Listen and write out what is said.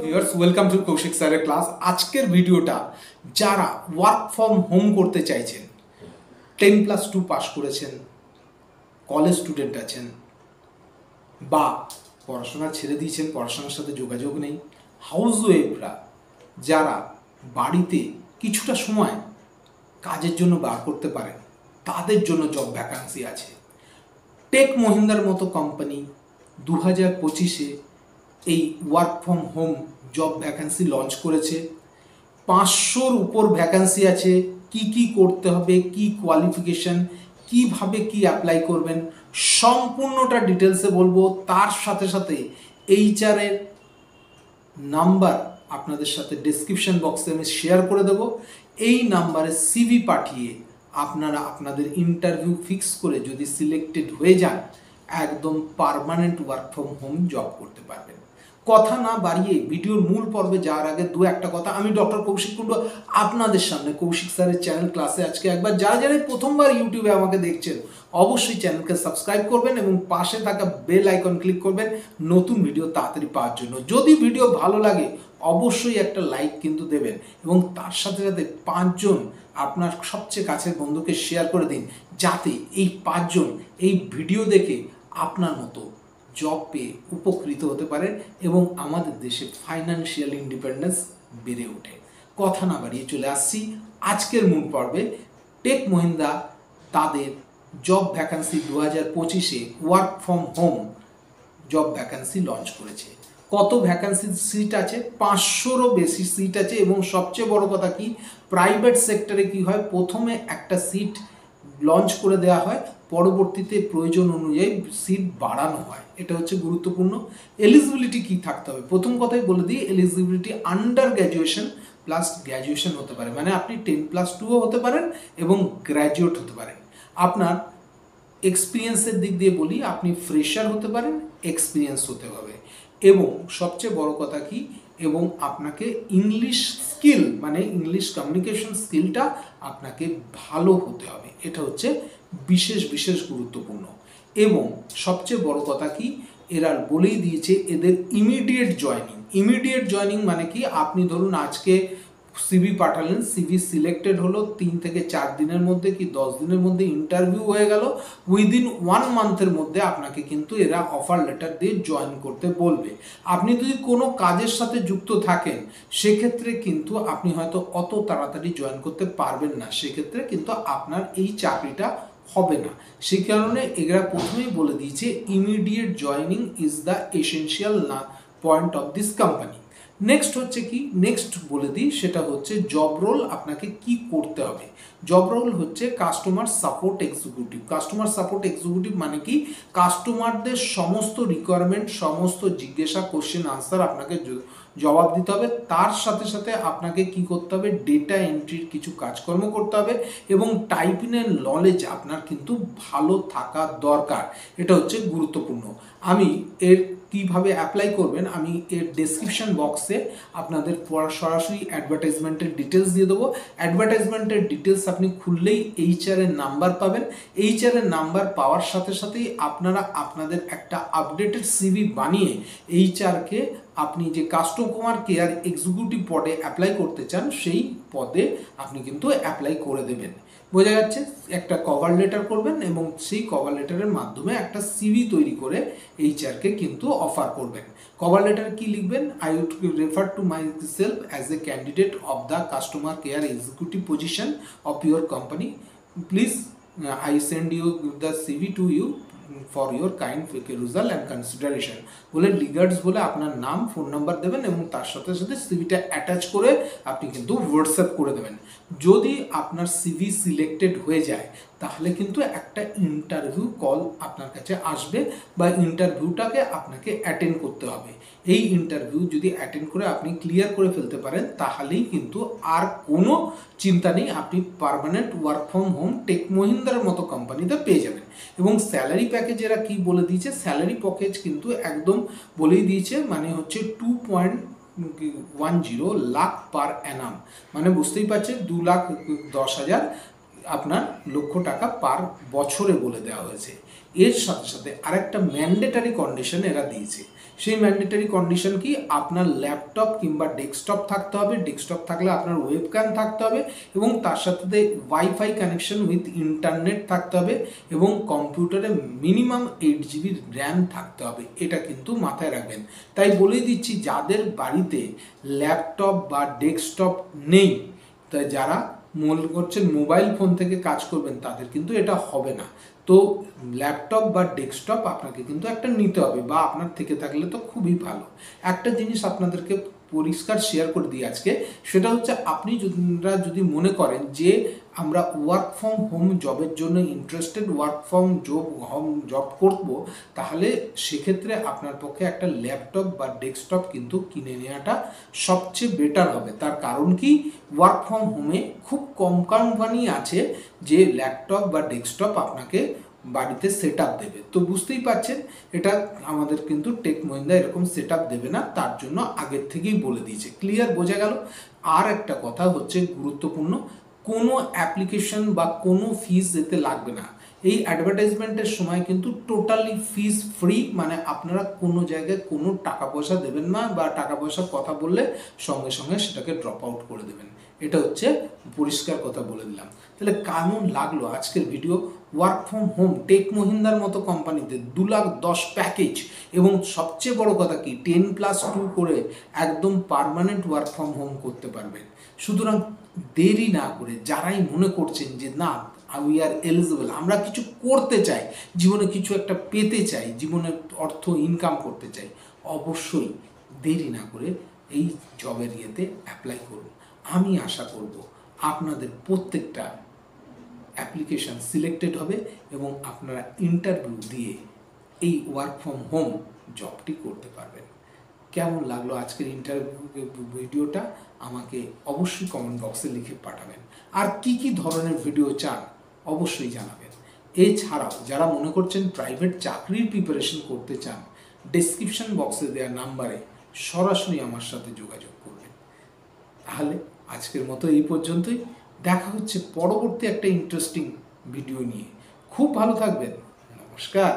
Viewers, welcome to Kaushik স্যারের class. আজকের ভিডিওটা যারা ওয়ার্ক ফ্রম হোম করতে চাইছেন, 10+2 পাস করেছেন, কলেজ স্টুডেন্ট আছেন, বা পড়াশোনা ছেড়ে দিয়েছেন, পড়াশোনার সাথে যোগাযোগ নেই, হাউস ওয়াইফরা যারা বাড়িতে কিছুটা সময় কাজের জন্য বার করতে পারেন, তাদের জন্য জব ভ্যাকান্সি আছে। টেক মহিন্দ্রার মতো কোম্পানি 2025-এ এই work from home job vacancy launch করেছে। 500-র উপর ভ্যাকান্সি আছে। কি করতে হবে, কি কোয়ালিফিকেশন, কিভাবে কি অ্যাপ্লাই করবেন, সম্পূর্ণটা ডিটেলসে বলবো। তার সাথে সাথে এইচআরের নাম্বার আপনাদের সাথে ডেসক্রিপশন বক্সে আমি শেয়ার করে দেব। এই নাম্বারে সিভি পাঠিয়ে আপনারা আপনাদের ইন্টারভিউ ফিক্স করে যদি সিলেক্টেড হয়ে যান, একদম permanent work from home job করতে পারবেন। কথা না বাড়িয়ে ভিডিওর মূল পর্বে যাওয়ার আগে দু একটা কথা। আমি ডক্টর কৌশিক কুণ্ডু আপনাদের সামনে কৌশিক স্যারের চ্যানেল ক্লাসে আজকে একবার যারা প্রথমবার ইউটিউবে আমাকে দেখছেন, অবশ্যই চ্যানেলকে সাবস্ক্রাইব করবেন এবং পাশে থাকা বেল আইকন ক্লিক করবেন নতুন ভিডিও তাড়াতাড়ি পাওয়ার জন্য। যদি ভিডিও ভালো লাগে অবশ্যই একটা লাইক কিন্তু দেবেন এবং তার সাথে সাথে 5 জন আপনার সবচেয়ে কাছের বন্ধুকে শেয়ার করে দিন, যাতে এই 5 জন এই ভিডিও দেখে আপনার মতো জব পেয়ে উপকৃত হতে পারেন এবং আমাদের দেশে ফাইন্যান্সিয়াল ইন্ডিপেন্ডেন্স বেড়ে ওঠে। কথা না বাড়িয়ে চলে আসছি আজকের মূল পর্বে। টেক মহিন্দ্রা তাদের জব ভ্যাকান্সি 2025-এ work from home job vacancy launch করেছে। কত ভ্যাকান্সি সিট আছে? 500-রও বেশি সিট আছে। এবং সবচেয়ে বড় কথা কি, প্রাইভেট সেক্টরে কি হয়, প্রথমে একটা সিট লঞ্চ করে দেওয়া হয়, পরবর্তীতে প্রয়োজন অনুযায়ী সিট বাড়ানো হয়। এটা হচ্ছে গুরুত্বপূর্ণ। এলিজিবিলিটি কি থাকতে হবে? প্রথম কথাই বলে দিই, eligibility under graduation plus graduation হতে পারে, মানে আপনি 10+2ও হতে পারেন এবং গ্র্যাজুয়েট হতে পারেন। আপনার এক্সপিরিয়েন্সের দিক দিয়ে বলি, আপনি ফ্রেশার হতে পারেন, এক্সপিরিয়েন্স হতে হবে। এবং সবচেয়ে বড় কথা কি, এবং আপনাকে ইংলিশ স্কিল মানে ইংলিশ কমিউনিকেশন স্কিলটা আপনাকে ভালো হতে হবে। এটা হচ্ছে বিশেষ গুরুত্বপূর্ণ। এবং সবচেয়ে বড় কথা কি, এরা বলেই দিয়েছে এদের ইমিডিয়েট জয়নিং মানে কি, আপনি ধরুন আজকে সিভি পাঠালেন, সিভি সিলেক্টেড হলো, 3 থেকে 4 দিনের মধ্যে কি 10 দিনের মধ্যে ইন্টারভিউ হয়ে গেল, উইদিন 1 মান্থের মধ্যে আপনাকে কিন্তু এরা অফার লেটার দিয়ে জয়েন করতে বলবে। আপনি যদি কোনো কাজের সাথে যুক্ত থাকেন, সেক্ষেত্রে কিন্তু আপনি হয়তো অত তাড়াতাড়ি জয়েন করতে পারবেন না, সেক্ষেত্রে কিন্তু আপনার এই চাকরিটা হবে না। সেই কারণে এরা প্রথমেই বলে দিয়েছে immediate joining is the essential point of this company. Next হচ্ছে কি, নেক্সট বলে দিই, সেটা হচ্ছে জব রোল আপনাকে কি করতে হবে। জব রোল হচ্ছে customer support executive. Customer support executive মানে কি, কাস্টমারদের সমস্ত রিকোয়ারমেন্ট, সমস্ত জিজ্ঞাসা, কোশ্চেন আনসার আপনাকে জবাব দিতে হবে। তার সাথে সাথে আপনাকে কি করতে হবে, ডেটা এন্ট্রির কিছু কাজকর্ম করতে হবে এবং টাইপিংয়ের নলেজ আপনার কিন্তু ভালো থাকা দরকার। এটা হচ্ছে গুরুত্বপূর্ণ। আমি এর কিভাবে অ্যাপ্লাই করবেন আমি এর ডেসক্রিপশন বক্সে আপনাদের সরাসরি অ্যাডভার্টাইজমেন্টের ডিটেলস দিয়ে দেবো। অ্যাডভার্টাইজমেন্টের ডিটেলস আপনি খুললেই এইচআরের নাম্বার পাবেন। এইচআরের নাম্বার পাওয়ার সাথে সাথেই আপনারা আপনাদের একটা আপডেটেড সিভি বানিয়ে এইচআরকে আপনি যে কাস্টমার কেয়ার এক্সিকিউটিভ পদে অ্যাপ্লাই করতে চান, সেই পদে আপনি কিন্তু অ্যাপ্লাই করে দেবেন। বোঝা যাচ্ছে? একটা কভার লেটার করবেন এবং সেই কভার লেটারের মাধ্যমে একটা সিভি তৈরি করে এইচআরকে কিন্তু অফার করবেন। কভার লেটারে কি লিখবেন? I would refer to my self as a candidate of the customer care executive position of your company, please I send you the CV to you for your kind perusal and consideration বলে regards বলে আপনার নাম, phone number দেবেন এবং তার সাথে সাথে সিভিটা attach করে আপনি কিন্তু হোয়াটসঅ্যাপ করে দেবেন। যদি আপনার সিভি সিলেক্টেড হয়ে যায়, তাহলে কিন্তু একটা ইন্টারভিউ কল আপনার কাছে আসবে বা ইন্টারভিউটাকে আপনাকে অ্যাটেন্ড করতে হবে। এই ইন্টারভিউ যদি অ্যাটেন্ড করে আপনি ক্লিয়ার করে ফেলতে পারেন, তাহলেই কিন্তু আর কোনো চিন্তা নেই, আপনি permanent work from home Tech মহিন্দ্রার মতো কোম্পানিতে পেয়ে যাবেন। এবং স্যালারি প্যাকেজ এরা কি বলে দিয়েছে, স্যালারি প্যাকেজ কিন্তু একদম বলেই দিয়েছে, মানে হচ্ছে 2.10 লাখ পার অ্যানাম, মানে বুঝতেই পারছেন 2,10,000 আপনার লক্ষ টাকা পার বছরে বলে দেওয়া হয়েছে। এর সাথে সাথে আরেকটা ম্যান্ডেটারি কন্ডিশন এরা দিয়েছে। সেই ম্যান্ডেটারি কন্ডিশন কি, আপনার ল্যাপটপ কিংবা ডেস্কটপ থাকতে হবে, ডেস্কটপ থাকলে আপনার ওয়েবক্যাম থাকতে হবে, এবং তার সাথে ওয়াইফাই কানেকশন উইথ ইন্টারনেট থাকতে হবে, এবং কম্পিউটারে মিনিমাম 8 GB র্যাম থাকতে হবে। এটা কিন্তু মাথায় রাখবেন। তাই বলে দিচ্ছি, যাদের বাড়িতে ল্যাপটপ বা ডেস্কটপ নেই, তাই যারা মনে করছেন মোবাইল ফোন থেকে কাজ করবেন, তাদের কিন্তু এটা হবে না। তো ল্যাপটপ বা ডেস্কটপ আপনাকে কিন্তু একটা নিতে হবে, বা আপনার থেকে থাকলে তো খুবই ভালো। একটা জিনিস আপনাদেরকে পরিষ্কার শেয়ার করে দিই আজকে, সেটা হচ্ছে আপনি যদি মনে করেন যে আমরা ওয়ার্ক ফ্রম হোম জবের জন্য interested, work from home job করব, তাহলে সেক্ষেত্রে আপনার পক্ষে একটা ল্যাপটপ বা ডেস্কটপ কিন্তু কিনে নেওয়াটা সবচেয়ে বেটার হবে। তার কারণ কি, ওয়ার্ক ফ্রম হোমে খুব কম কোম্পানি আছে যে ল্যাপটপ বা ডেস্কটপ আপনাকে বাড়িতে সেট আপ দেবে। তো বুঝতেই পারছেন, এটা আমাদের কিন্তু টেক মহিন্দ্রা এরকম সেট আপ দেবে না, তার জন্য আগের থেকেই বলে দিয়েছে। ক্লিয়ার বোঝা গেল? আর একটা কথা হচ্ছে গুরুত্বপূর্ণ, কোনো অ্যাপ্লিকেশন বা কোনো ফিস যেতে লাগবে না। এই অ্যাডভার্টাইজমেন্টের সময় কিন্তু টোটালি ফিস ফ্রি, মানে আপনারা কোনো জায়গায় কোনো টাকা পয়সা দেবেন না, বা টাকা পয়সার কথা বললে সঙ্গে সঙ্গে সেটাকে ড্রপ আউট করে দেবেন। এটা হচ্ছে পরিষ্কার কথা বলে দিলাম। তাহলে কেমন লাগলো আজকের video? Work from home Tech মহিন্দ্রার মতো কোম্পানিতে 2,10,000 প্যাকেজ, এবং সবচেয়ে বড় কথা কি 10+2 করে একদম পার্মানেন্ট ওয়ার্ক ফ্রম হোম করতে পারবেন। সুতরাং দেরি না করে যারাই মনে করছেন যে না উই আর এলিজিবল, আমরা কিছু করতে চাই, জীবনে কিছু একটা পেতে চাই, জীবনে অর্থ ইনকাম করতে চাই, অবশ্যই দেরি না করে এই জবের ইয়েতে অ্যাপ্লাই করুন। আমি আশা করব আপনাদের প্রত্যেকটা অ্যাপ্লিকেশান সিলেক্টেড হবে, এবং আপনারা ইন্টারভিউ দিয়ে এই ওয়ার্ক ফ্রম হোম জবটি করতে পারবেন। কেমন লাগলো আজকের ভিডিওটা আমাকে অবশ্যই কমেন্ট বক্সে লিখে পাঠাবেন। আর কি কি ধরনের ভিডিও চান অবশ্যই জানাবেন। এছাড়াও যারা মনে করছেন প্রাইভেট চাকরির প্রিপারেশন করতে চান, ডেসক্রিপশন বক্সে দেওয়া নাম্বারে সরাসরি আমার সাথে যোগাযোগ করবেন। তাহলে আজকের মতো এই পর্যন্তই। দেখা হচ্ছে পরবর্তী একটা ইন্টারেস্টিং ভিডিও নিয়ে। খুব ভালো থাকবেন। নমস্কার।